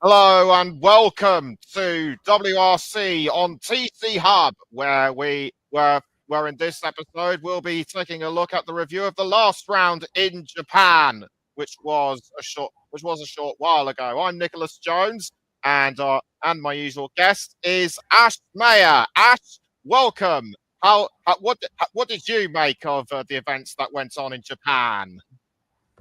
Hello and welcome to WRC on TCHUB, where in this episode we'll be taking a look at the review of the last round in Japan, which was a short while ago. I'm Nicholas Jones, and my usual guest is Ash Mayer. Ash, welcome. What did you make of the events that went on in Japan?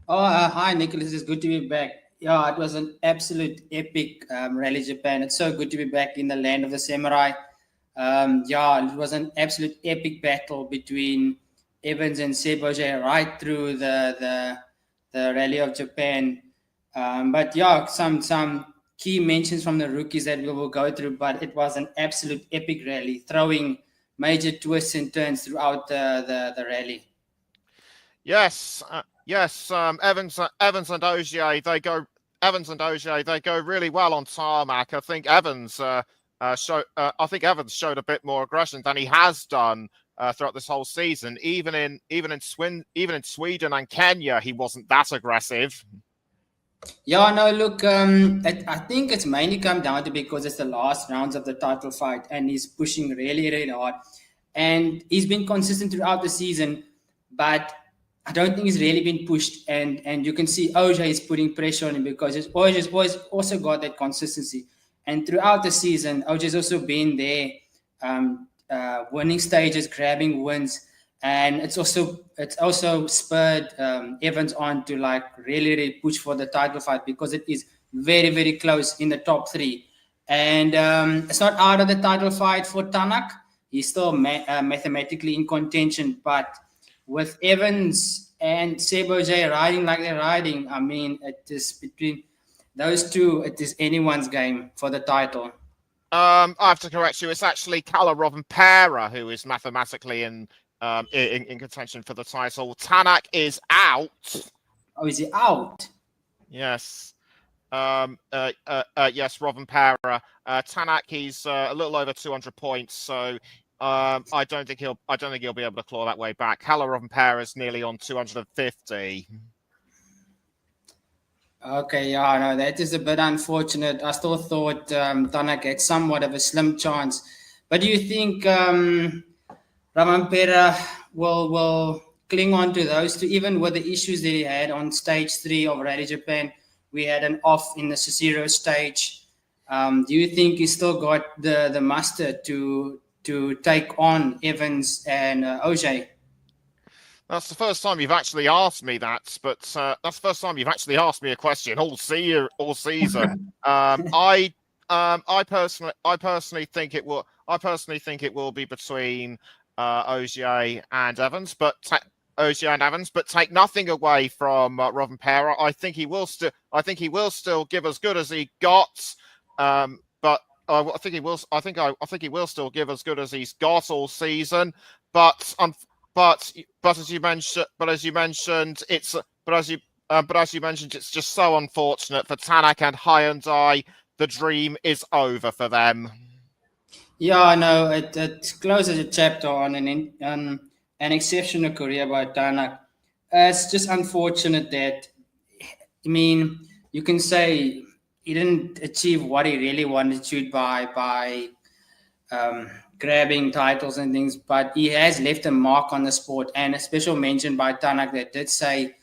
Hi, Nicholas. It's good to be back. Yeah, it was an absolute epic rally, Japan. It's so good to be back in the land of the samurai. Yeah, it was an absolute epic battle between Evans and Seboje right through the rally of Japan. But yeah, some key mentions from the rookies that we will go through. But it was an absolute epic rally, throwing major twists and turns throughout the rally. Yes. Evans and Ogier, they go really well on tarmac. I think Evans showed a bit more aggression than he has done throughout this whole season. Even in Sweden and Kenya, he wasn't that aggressive. Yeah, no, look, I think it's mainly come down to because it's the last rounds of the title fight and he's pushing really, really hard. And he's been consistent throughout the season, but I don't think he's really been pushed. And you can see OJ is putting pressure on him because he's always also got that consistency. And throughout the season, OJ's also been there, winning stages, grabbing wins, and it's also spurred Evans on to like really really push for the title fight because it is very very close in the top three, and it's not out of the title fight for Tanak. He's still mathematically in contention, but with Evans and Sebo J riding like they're riding, I mean, it is between those two. It is anyone's game for the title. I have to correct you. It's actually Kalle Rovanperä who is mathematically in contention for the title. Tanak is out. Oh, is he out? Yes. Yes, Rovanperä. Tanak, he's a little over 200 points, so I don't think he'll be able to claw that way back. Kalle Rovanperä is nearly on 250. Okay, yeah, no, that is a bit unfortunate. I still thought Tanak had somewhat of a slim chance. But do you think Ramampera will cling on to those two, even with the issues that he had on stage three of Rally Japan? We had an off in the Cicero stage. Do you think he still got the muster to take on Evans and OJ? That's the first time you've actually asked me that, but that's the first time you've actually asked me a question all season. I personally think it will. I personally think it will be between Ogier and Evans, Ogier and Evans, but take nothing away from Rovanperä. I think he will still give as good as he got. But I think he will. I think he will still give as good as he's got all season. But as you mentioned, it's just so unfortunate for Tanak and Hyundai. The dream is over for them. Yeah, no, it closes a chapter on an exceptional career by Tanak. It's just unfortunate that, I mean, you can say he didn't achieve what he really wanted to by grabbing titles and things, but he has left a mark on the sport. And a special mention by Tanak that did say,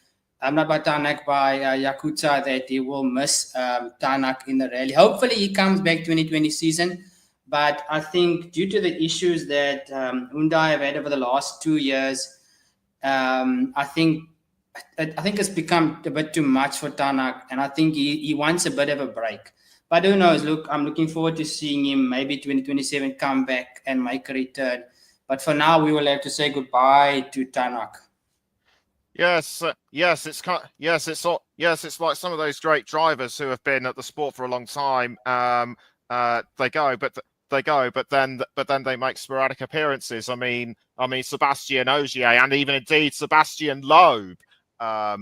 not by Tanak, by Yakuza, that he will miss Tanak in the rally. Hopefully, he comes back 2020 season. But I think due to the issues that Hyundai have had over the last 2 years, I think it's become a bit too much for Tanak, and I think he wants a bit of a break. But who knows? Look, I'm looking forward to seeing him maybe 2027 come back and make a return. But for now, we will have to say goodbye to Tanak. It's like some of those great drivers who have been at the sport for a long time. They go, but then they make sporadic appearances. Sebastian Ogier and even indeed Sebastian Loeb have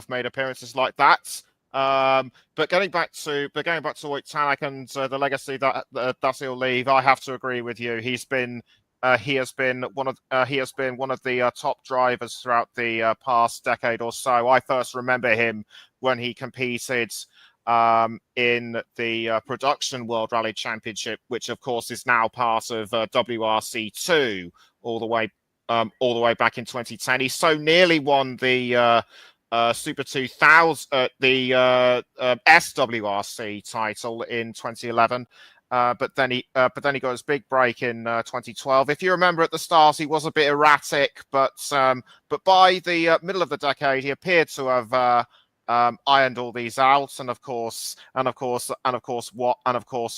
made appearances like that. But going back to Tanak and the legacy that he'll leave, I have to agree with you. he has been one of the top drivers throughout the past decade or so. I first remember him when he competed in the Production World Rally Championship, which of course is now part of WRC2, all the way back in 2010. He so nearly won the Super 2000, the SWRC title in 2011. But then he got his big break in 2012. If you remember, at the start he was a bit erratic, but by the middle of the decade he appeared to have ironed all these out. And of course,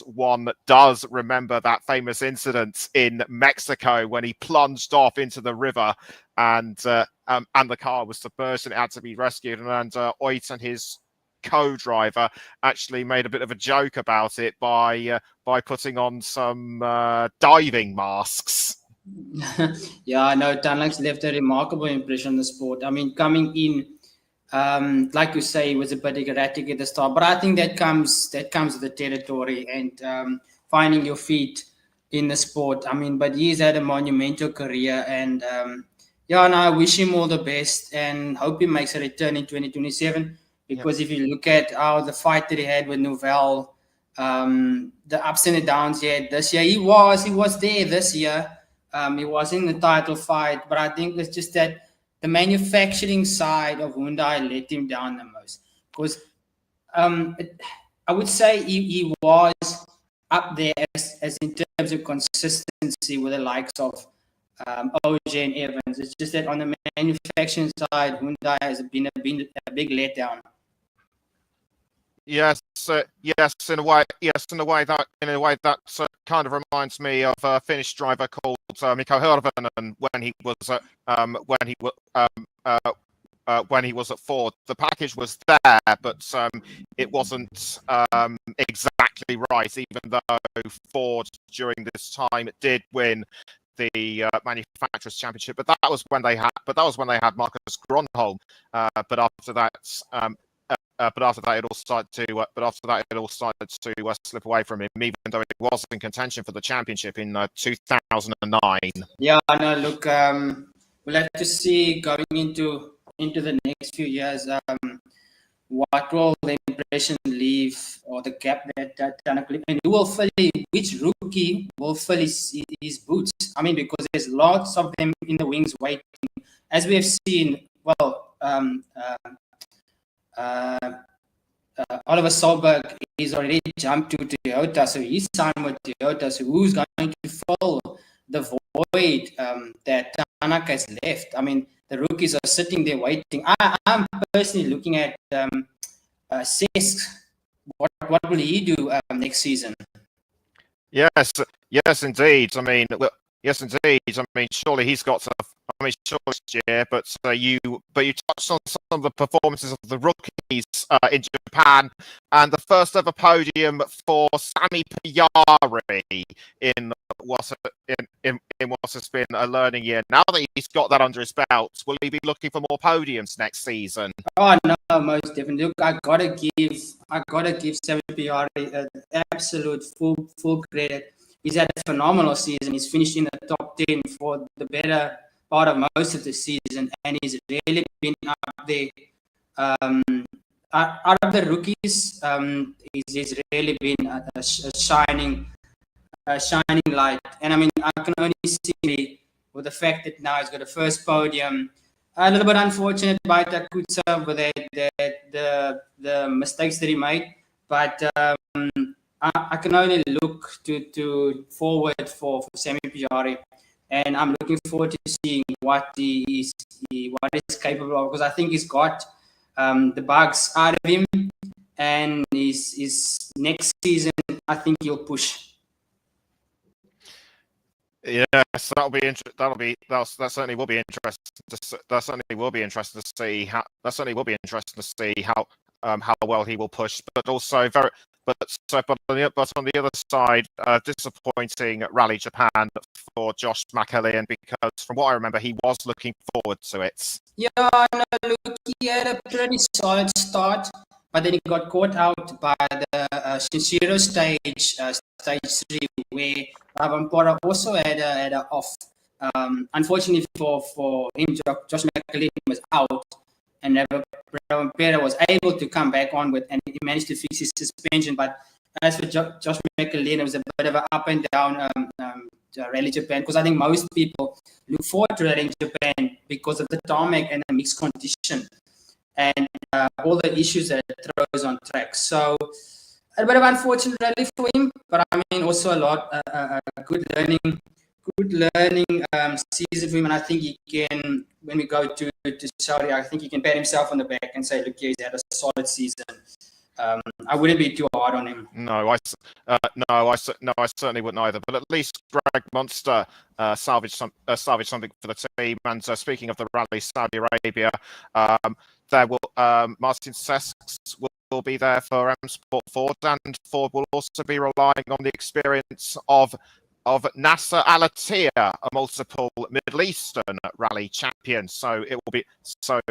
one does remember that famous incident in Mexico when he plunged off into the river, and the car was submerged and it had to be rescued. And Oit and his co-driver actually made a bit of a joke about it by putting on some diving masks. Yeah, I know Tanlak's left a remarkable impression on the sport. I mean, coming in, like you say, he was a bit erratic at the start, but I think that comes with the territory and finding your feet in the sport. I mean, but he's had a monumental career, and yeah, and I wish him all the best and hope he makes a return in 2027. Because if you look at how the fight that he had with Novell, the ups and the downs he had this year, he was there this year. He was in the title fight, but I think it's just that the manufacturing side of Hyundai let him down the most. Because I would say he was up there as in terms of consistency with the likes of OJ and Evans. It's just that on the manufacturing side, Hyundai has been a big letdown. Yes, in a way that kind of reminds me of a Finnish driver called Mikko Hirvonen when he was at Ford. The package was there, but it wasn't exactly right. Even though Ford during this time did win the manufacturers championship, but that was when they had Marcus Gronholm. But after that, it all started to slip away from him, even though it was in contention for the championship in 2009. Yeah, no, look, we'll have to see going into the next few years what will the impression leave, or the gap that Tanak leave, and which rookie will fill his boots. I mean, because there's lots of them in the wings waiting, as we have seen. Well, Oliver Solberg is already jumped to Toyota, so he's signed with Toyota. So who's going to fill the void that Tanak has left? I mean, the rookies are sitting there waiting. I'm personally looking at Cesc. What will he do next season? Yes, indeed. I mean, surely he's got to. Sure, this year, but you touched on some of the performances of the rookies in Japan, and the first ever podium for Sami Pajari in what has been a learning year. Now that he's got that under his belt, will he be looking for more podiums next season? Oh no, most definitely. Look, I gotta give Sami Pajari an absolute full credit. He's had a phenomenal season. He's finished in the top 10 for the better part of most of the season, and he's really been up there. Out of the rookies, he's really been a shining light. And I mean, I can only see with the fact that now he's got a first podium. A little bit unfortunate by Takutsa with the mistakes that he made, but I can only look to forward for Sami Pajari. And I'm looking forward to seeing what he's capable of, because I think he's got the bugs out of him, and his next season, I think he'll push. Yes, that certainly will be interesting to see how well he will push, but also But on the other side, disappointing Rally Japan for Josh McAlean, because from what I remember, he was looking forward to it. Yeah, no, look, he had a pretty solid start, but then he got caught out by the Shinshiro stage 3, where Ravampora also had a off. Unfortunately for him, Josh McAleen was out, and Ravampera was able to come back on with, and he managed to fix his suspension. But as for Josh McAleen, it was a bit of an up and down Rally Japan, because I think most people look forward to Rally Japan because of the tarmac and the mixed condition and all the issues that it throws on track. So a bit of unfortunate rally for him, but I mean also a lot a good learning season for him, and I think he can, when we go to Saudi, I think he can pat himself on the back and say, look, he's had a solid season. I wouldn't be too hard on him. No, I certainly wouldn't either. But at least Greg Munster salvaged something for the team. And speaking of the rally, Saudi Arabia, there will Martin Sesks will be there for M Sport Ford, and Ford will also be relying on the experience of Nasser Al Attiyah, a multiple Middle Eastern rally champion. So it will be it'll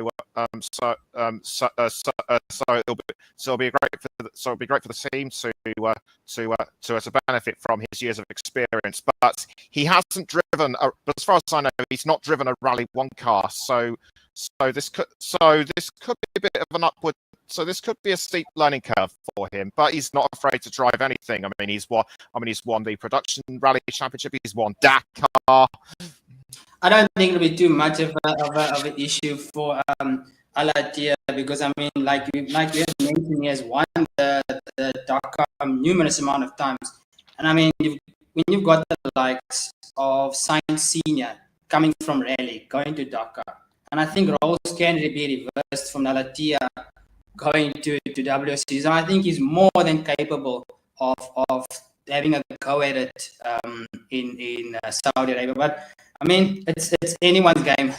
be great for the team to benefit from his years of experience. But he hasn't driven, but as far as I know, he's not driven a Rally 1 car. So this could be a bit of an upward. So this could be a steep learning curve for him, but he's not afraid to drive anything. I mean, he's won the production rally championship. He's won Dakar. I don't think it'll be too much of an issue for Al Attiyah, because I mean, like you have mentioned, he has won the Dakar numerous amount of times, and I mean, when you've got the likes of Science Senior coming from rally going to Dakar, and I think roles can be reversed from Al Attiyah going to WRC. So I think he's more than capable of having a go at it in Saudi Arabia. But I mean, it's anyone's game.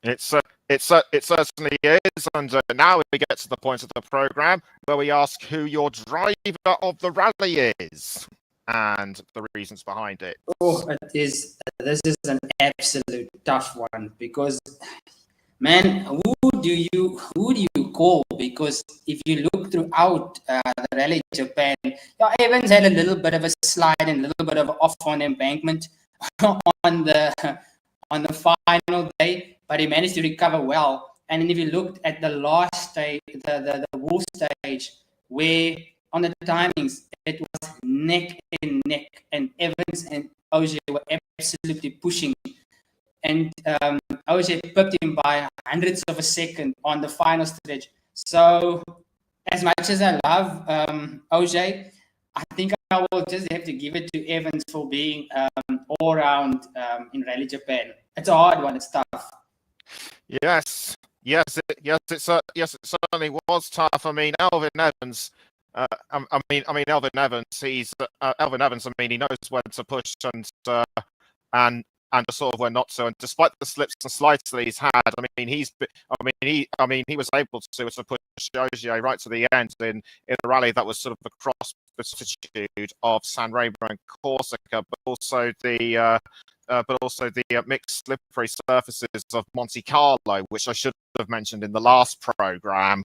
It certainly is. And now we get to the point of the program where we ask who your driver of the rally is and the reasons behind it. Oh, this is an absolute tough one, because, man, who do you call? Because if you look throughout the Rally Japan, Evans had a little bit of a slide and a little bit of off on embankment on the final day, but he managed to recover well. And then if you looked at the last stage, the wolf stage, where on the timings it was neck and neck, and Evans and Ogier were absolutely pushing. And Ogier pipped him by hundredths of a second on the final stretch. So, as much as I love Ogier, I think I will just have to give it to Evans for being all around in Rally Japan. It's a hard one. It's tough. Yes, it certainly was tough. I mean, Elvin Evans. Elvin Evans. He's Elvin Evans. I mean, he knows when to push and sort of when not to. And despite the slips and slides that he's had, he was able to push Ogier right to the end in a rally that was sort of across the altitude of San Remo and Corsica, but also the mixed slippery surfaces of Monte Carlo, which I should have mentioned in the last program.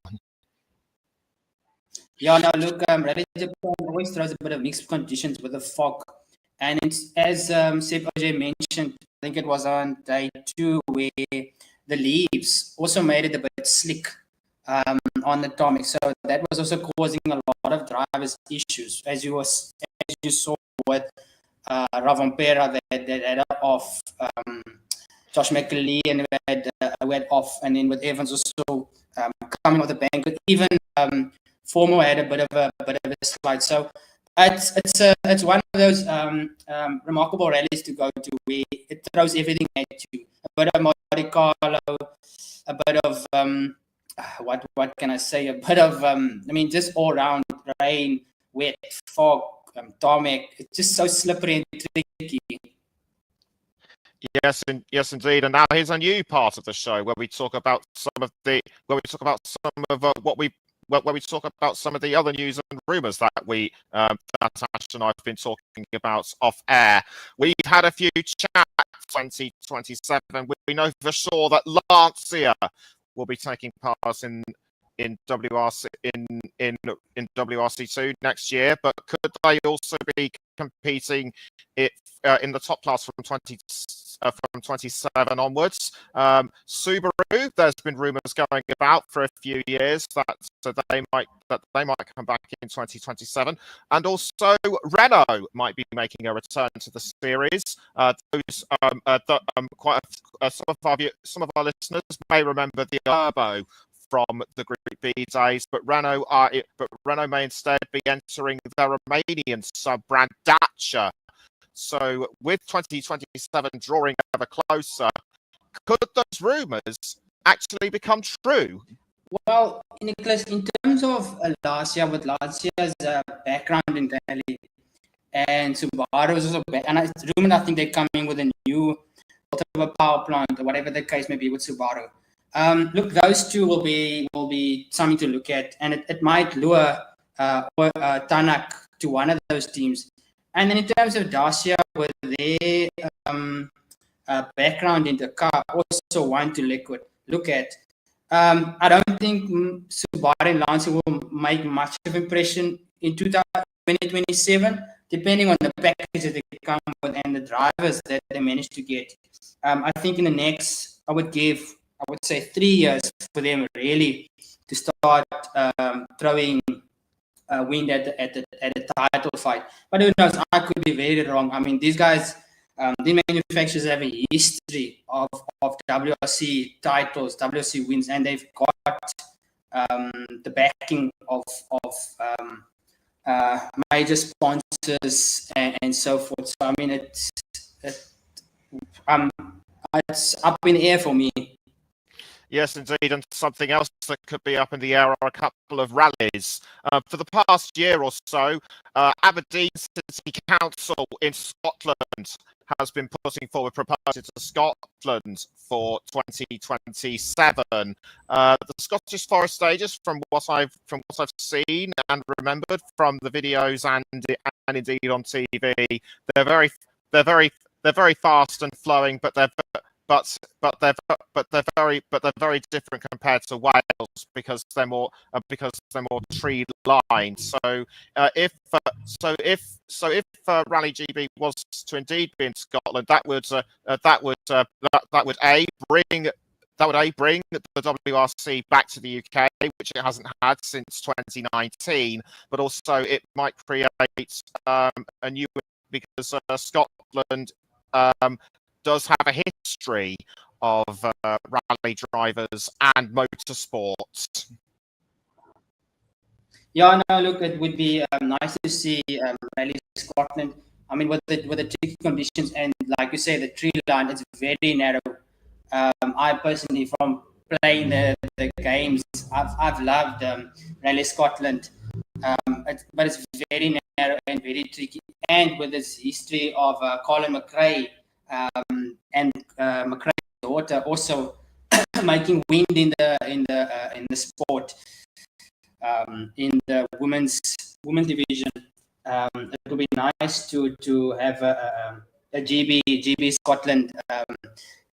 Yeah, no, look, Rally Japan always throws a bit of mixed conditions with the fog. And it's, as Seb Ogier mentioned, I think it was on day 2, where the leaves also made it a bit slick on the tarmac. So that was also causing a lot of drivers' issues, as you saw with Ravampera that had off, Josh McAleen went off, and then with Evans also coming off the bank. But even Formo had a bit of a slide. So it's one of those remarkable rallies to go to, where it throws everything at you. A bit of Monte Carlo, a bit of what can I say? A bit of just all round rain, wet, fog, tarmac. It's just so slippery and tricky. Yes, indeed. And now here's a new part of the show where we talk about some of the other news and rumours that that Ash and I have been talking about off air. We've had a few chats 2027. We know for sure that Lancia will be taking part in in WRC in WRC2 next year, but could they also be competing it in the top class from 27 onwards? Subaru, there's been rumours going about for a few years that they might come back in 2027, and also Renault might be making a return to the series. Some of our listeners may remember the Turbo from the Group B days, but Renault may instead be entering their Romanian sub-brand Dacia. So with 2027 drawing ever closer, could those rumours actually become true? Well, Nicholas, in terms of Dacia, with Dacia's background in rally, and Subaru is also back, and I think they're coming with a new power plant or whatever the case may be with Subaru. Look, those two will be something to look at, and it might lure Tanak to one of those teams. And then in terms of Dacia, with their background in the car, also one to look at. I don't think Subaru and Lancia will make much of an impression in 2027, depending on the package that they come with and the drivers that they manage to get. I think in the next, I would say 3 years for them really to start throwing wind at the title fight. But who knows? I could be very wrong. I mean, these guys, the manufacturers have a history of WRC titles, WRC wins, and they've got the backing of major sponsors and so forth. So I mean, it's up in the air for me. Yes, indeed, and something else that could be up in the air are a couple of rallies. For the past year or so, Aberdeen City Council in Scotland has been putting forward proposals to Scotland for 2027. The Scottish Forest Stages, from what I've seen and remembered from the videos and indeed on TV, they're very fast and flowing, but they're very different compared to Wales because they're more tree lined. So if Rally GB was to indeed be in Scotland, that would bring the WRC back to the UK, which it hasn't had since 2019. But also it might create a new, because Scotland does have a history of rally drivers and motorsports. Yeah, no, look, it would be nice to see Rally Scotland. I mean, with the tricky conditions and, like you say, the tree line, it's very narrow. I personally, from playing the games, I've loved Rally Scotland, but it's very narrow and very tricky. And with its history of Colin McRae and McRae's daughter also making wind in the sport, in the women's division, it would be nice to have a GB Scotland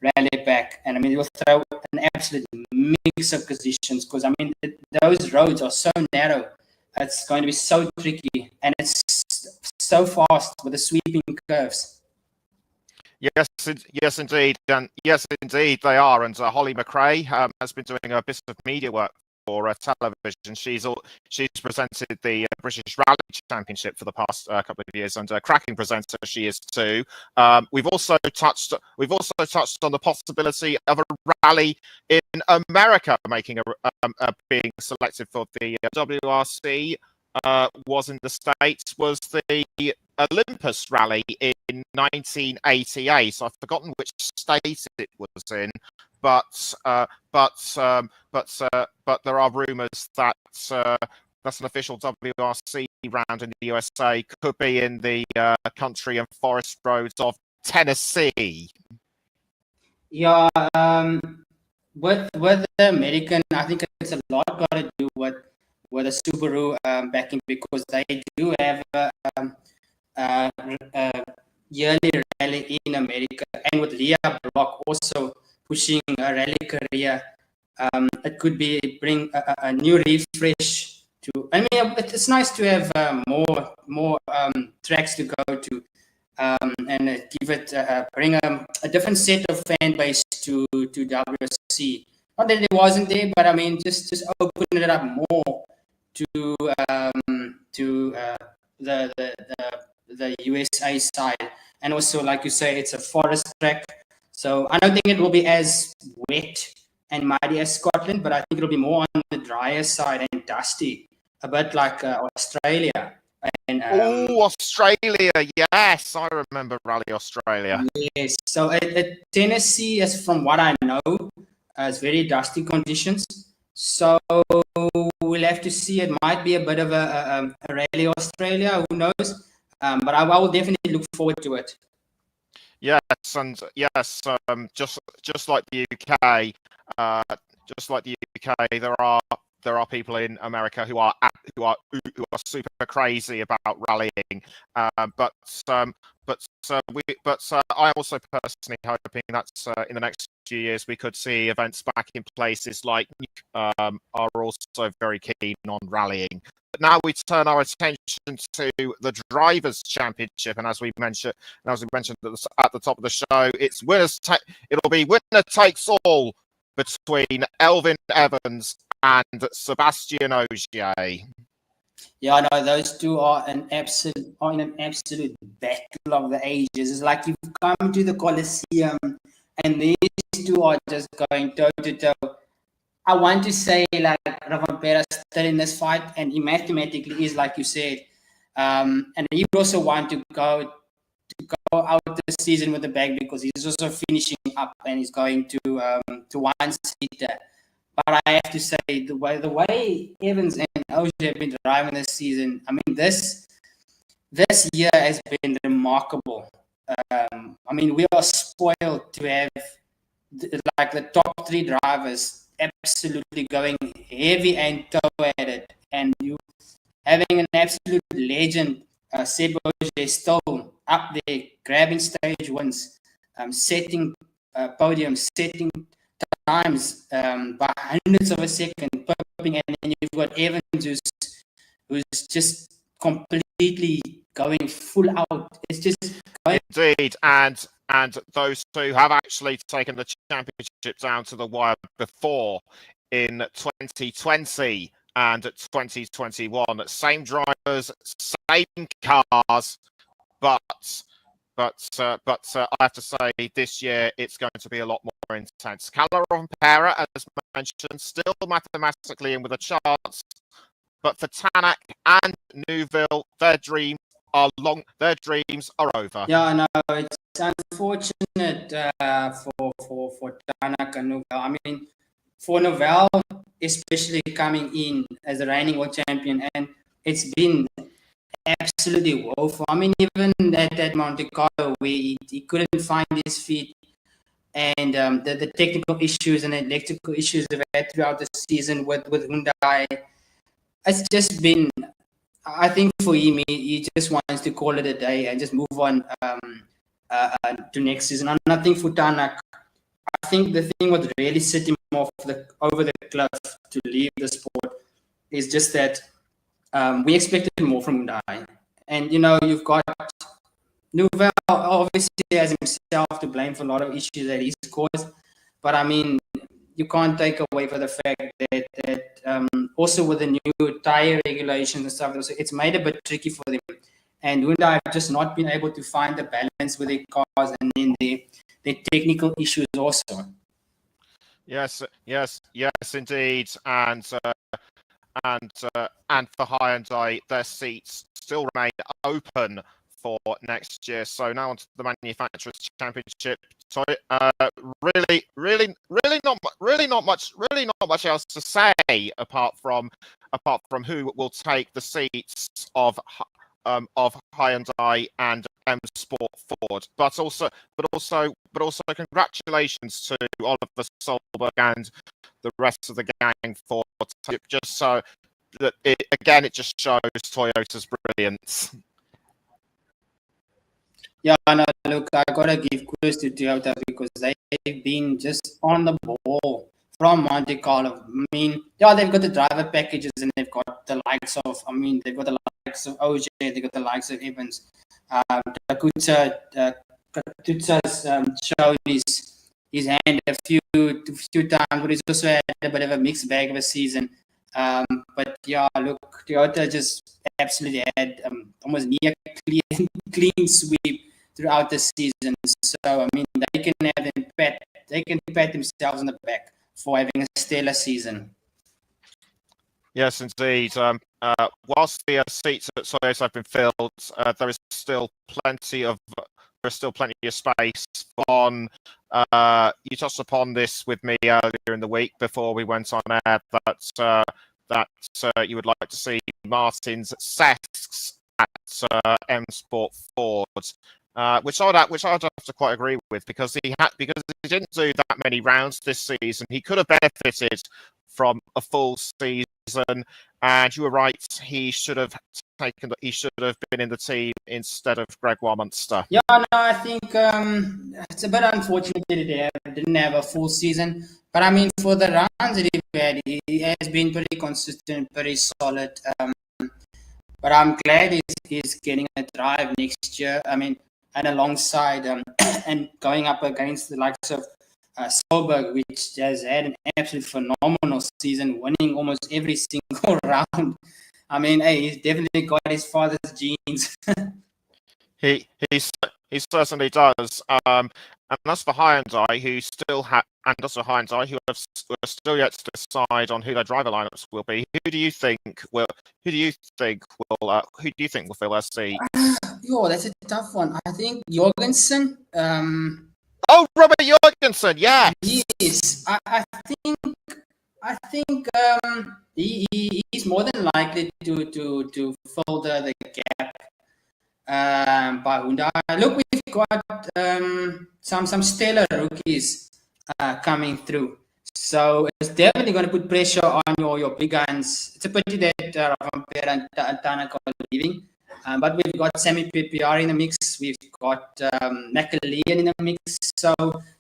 rally back. And I mean, it will throw an absolute mix of conditions, because I mean those roads are so narrow. It's going to be so tricky, and it's so fast with the sweeping curves. Yes, indeed, and yes, indeed, they are. And Holly McRae has been doing a bit of media work for television. She's presented the British Rally Championship for the past couple of years, and a cracking presenter she is too. We've also touched on the possibility of a rally in America making being selected for the WRC. Was in the States was the Olympus Rally in 1988. So I've forgotten which state it was in, but there are rumours that that's an official WRC round in the USA could be in the country and forest roads of Tennessee. Yeah, with the American, I think it's a lot got to do with the Subaru backing, because they do have a yearly rally in America, and with Leah Block also pushing a rally career It could be bring a new refresh to. I mean, it's nice to have more tracks to go to, and give it bring a different set of fan base to WRC. Not that it wasn't there, but I mean, just open it up more to the, the the USA side, and also like you say, it's a forest track, so I don't think it will be as wet and muddy as Scotland, but I think it'll be more on the drier side and dusty, a bit like Australia. And Oh, Australia! Yes, I remember Rally Australia. yes, so at Tennessee, as from what I know, it's very dusty conditions. So we'll have to see. It might be a bit of a rally Australia. Who knows? But I will definitely look forward to it. Yes, and yes, just like the UK, just like the UK, there are people in America who are super crazy about rallying, but I'm also personally hoping that in the next few years we could see events back in places like are also very keen on rallying. But now we turn our attention to the Drivers' Championship, and as we mentioned at the top of the show, it'll be winner takes all between Elvin Evans and Sebastian Ogier. Yeah, no, those two are in an absolute battle of the ages. It's like you've come to the Colosseum, and these two are just going toe to toe. I want to say like Rovanpera still in this fight, and he mathematically is, like you said, and he would also want to go out this season with the bag because he's also finishing up and he's going to one seater. But I have to say the way Evans and Ogier have been driving this season, I mean this year has been remarkable. I mean we are spoiled to have like the top three drivers absolutely going heavy and toe at it, and you having an absolute legend, Seb Ogier, still up there grabbing stage wins, setting podiums, setting times by hundreds of a second, popping, and then you've got Evans who's just completely going full out. It's just going. Indeed, and those two have actually taken the championship down to the wire before in 2020 and 2021. Same drivers, same cars, but I have to say this year it's going to be a lot more intense. Callum Rovanpera, as mentioned, still mathematically in with a chance, but for Tanak and Neuville, their dreams are over. Yeah, no, it's unfortunate for Tanak and Neuville. I mean, for Neuville, especially coming in as the reigning world champion, and it's been absolutely woeful. I mean, even at Monte Carlo, where he couldn't find his feet, and the technical issues and electrical issues they've had throughout the season with Hyundai, it's just been. I think for him, he just wants to call it a day and just move on to next season. And nothing for Tanak. I think the thing what really set him off over the cliff to leave the sport is just that we expected more from Hyundai. And, you know, you've got Neuville obviously has himself to blame for a lot of issues that he's caused. But, I mean, you can't take away from the fact that also with the new tire regulations and stuff, it's made a bit tricky for them. And Hyundai have just not been able to find the balance with their cars and then the technical issues also. Yes, indeed, and for Hyundai, their seats still remain open for next year. So now onto the Manufacturers' Championship. So really not much else to say apart from who will take the seats of Hyundai and M Sport Ford, but also congratulations to Oliver Solberg and the rest of the gang for just so that it just shows Toyota's brilliance. Yeah, no, look, I gotta give kudos to Toyota because they've been just on the ball from Monte Carlo. I mean, yeah, they've got the driver packages and they've got the likes of, they've got the likes of OJ, they've got the likes of Evans. Kutsa's shown his hand a few times, but he's also had a bit of a mixed bag of a season. But yeah, look, Toyota just absolutely had almost near clean sweep throughout the season. So I mean, they can pat themselves on the back for having a stellar season. Yes, indeed. Whilst the seats at Toyota have been filled, there is still plenty of space on. You touched upon this with me earlier in the week before we went on air that you would like to see Martin's Sesks at M Sport Ford, which I'd have to quite agree with because he didn't do that many rounds this season. He could have benefited from a full season, and you were right. He should have been in the team instead of Gregoire Munster. Yeah, no, I think it's a bit unfortunate that he didn't have a full season. But I mean, for the rounds that he had, he has been pretty consistent, pretty solid. But I'm glad he's getting a drive next year. I mean, and alongside and going up against the likes of Solberg, which has had an absolute phenomenal season, winning almost every single round. I mean, hey, he's definitely got his father's genes. He certainly does. And as for Hyundai, who have still yet to decide on who their driver lineups will be. Who do you think will fill their seat? Yo, that's a tough one. I think Jorgensen. Oh, Robert Jorgensen, yes. Yes, I think he's more than likely to fill the gap by Hyundai. Look, we've got some stellar rookies coming through. So it's definitely going to put pressure on your big guns. It's a pity that Ravampera and Tanaka are leaving. But we've got Sami PPR in the mix. We've got McAlean in the mix. So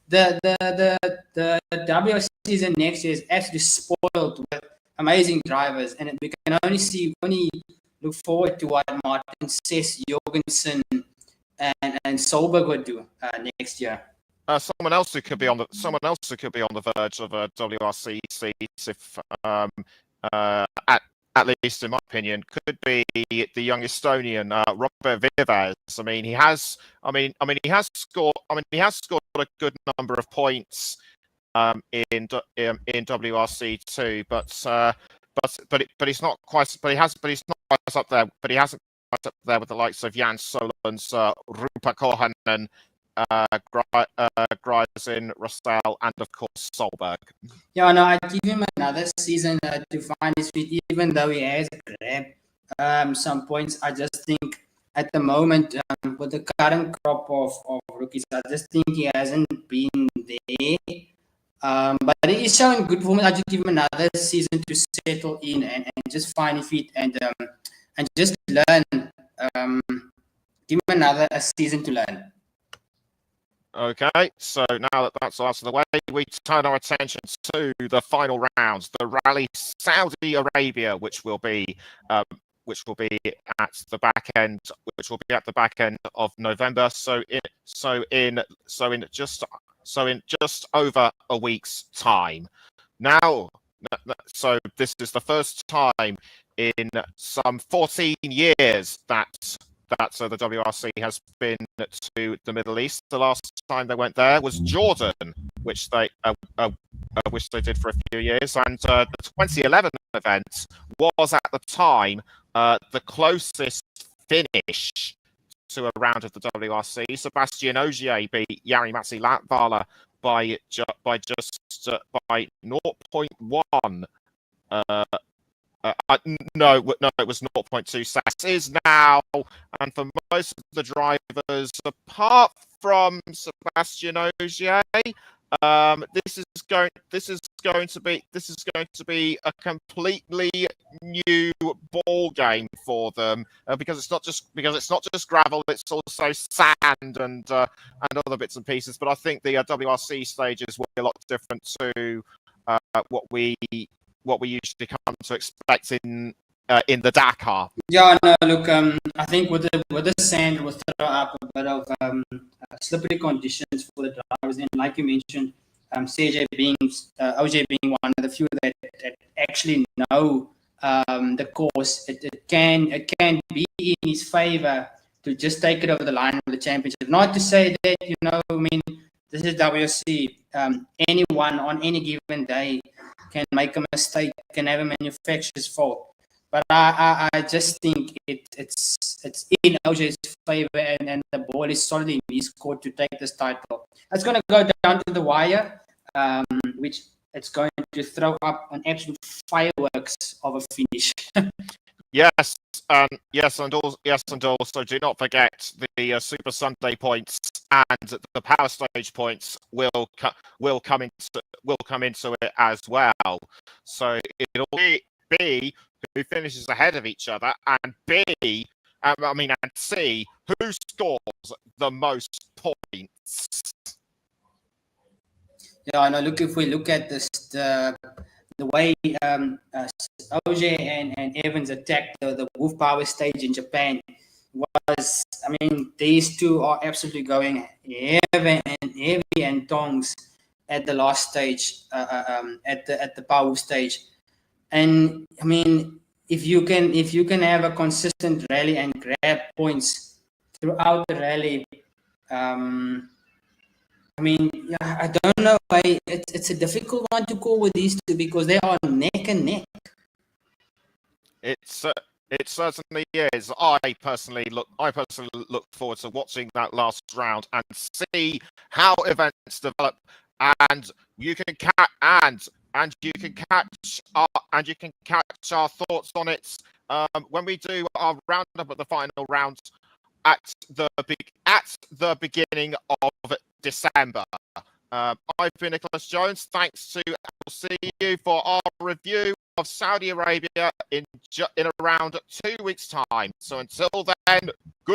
the WRC season next year is actually spoiled with amazing drivers, and we can only look forward to what Martin Sess, Jorgensen, and Solberg would do next year. Someone else who could be on the verge of a WRC seat, if at least in my opinion, could be the young Estonian Robert Vives. He has scored a good number of points in WRC too, but he's not quite. But he's not quite up there. But he hasn't quite up there with the likes of Jan Solons, Rupa Kohanen, Gryzin, Russell, and of course Solberg. Yeah, no, I'd give him another season to find his feet, even though he has grabbed some points. I just think at the moment, with the current crop of rookies, I just think he hasn't been there. But he is showing good performance. I just give him another season to settle in and just find his feet and just learn. Give him another season to learn. Okay, so now that that's out of the way, we turn our attention to the final rounds, the Rally Saudi Arabia, which will be at the back end of November. So in just over a week's time. Now, so this is the first time in some 14 years that the WRC has been to the Middle East. The last time they went there was Jordan, which they did for a few years, and the 2011 event was at the time the closest finish to a round of the WRC. Sebastian Ogier beat Jari-Matti Latvala by 0.1. No, it was 0.2 seconds. Is now, and for most of the drivers, apart from Sebastian Ogier, this is going to be a completely new ball game for them because it's not just gravel, it's also sand and other bits and pieces. But I think the WRC stages will be a lot different to what we usually come to expect in the Dakar. Yeah, no, look, I think with the sand will throw up a bit of slippery conditions for the drivers. And like you mentioned, OJ being one of the few that actually know the course, it can be in his favor to just take it over the line with the championship. Not to say that, I mean, this is WRC. Anyone on any given day can make a mistake, can have a manufacturer's fault. But I just think it's in OJ's favor, and the ball is solidly in his court to take this title. It's going to go down to the wire, which it's going to throw up an absolute fireworks of a finish. Yes, and also do not forget the Super Sunday points and the Power Stage points will come into it as well. So it'll be who finishes ahead of each other, and and C, who scores the most points. Yeah, I know. Look, if we look at this, the way OJ and Evans attacked the Wolf Power Stage in Japan was, I mean, these two are absolutely going heavy and tongs at the last stage, at the Power Stage. And I mean, if you can have a consistent rally and grab points throughout the rally, I mean, yeah, I don't know. It's a difficult one to call with these two because they are neck and neck. It certainly is. I personally look forward to watching that last round and see how events develop, and you can catch our thoughts on it when we do our roundup at the final round at the beginning of December. I've been Nicholas Jones. Thanks to LCU for our review of Saudi Arabia in around 2 weeks' time. So until then, good.